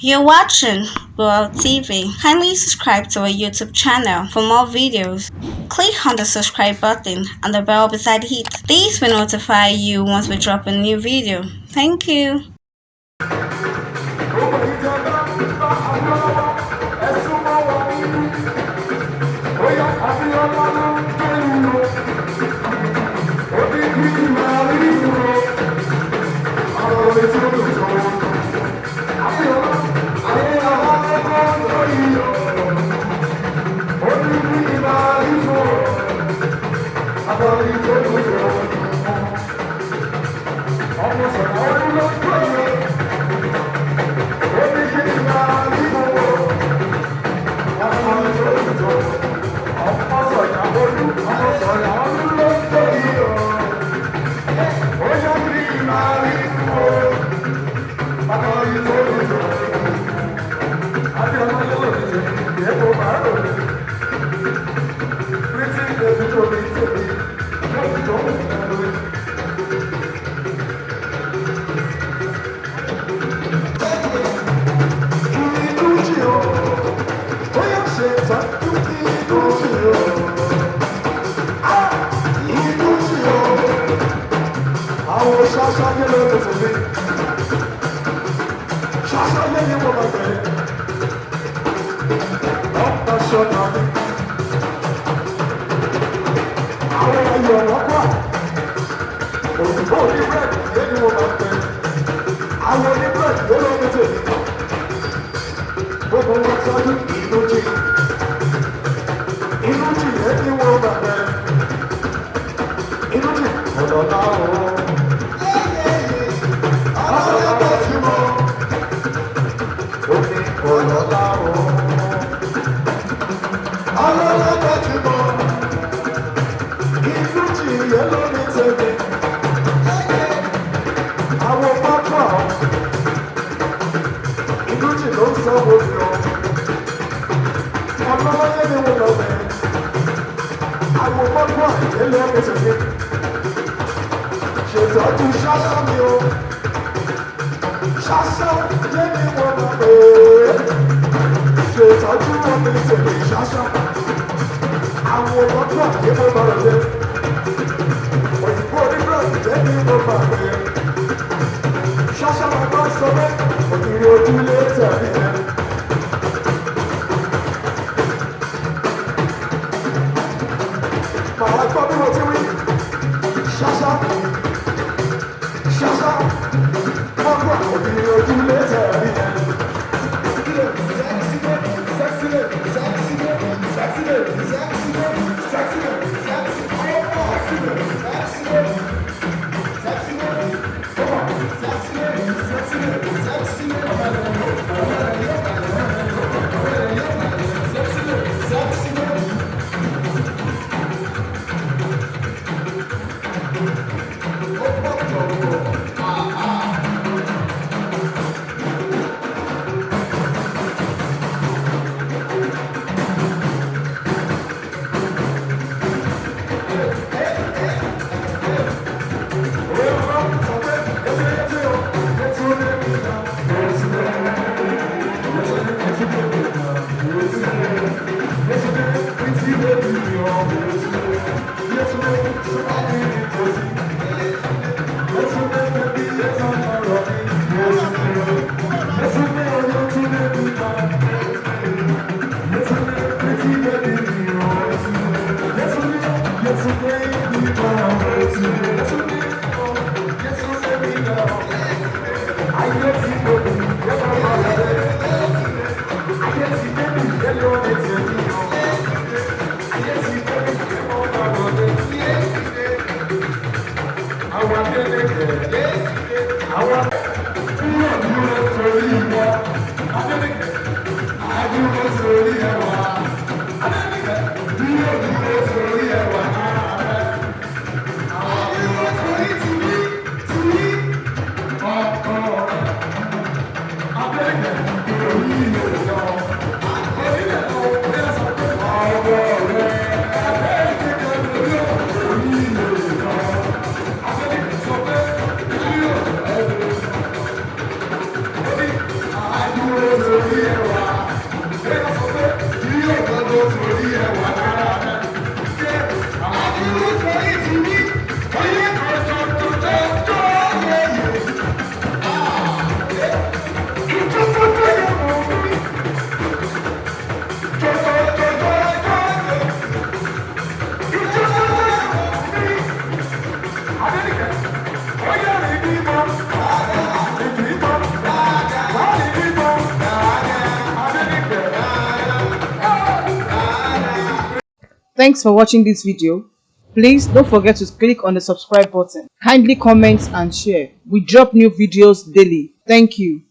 You're watching World TV. Kindly subscribe to our YouTube channel for more videos. Click on the subscribe button and the bell beside it. These will notify you once we drop a new video. Thank you. Thanks for watching this video. Please don't forget to click on the subscribe button. Kindly comment and share. We drop new videos daily. Thank you.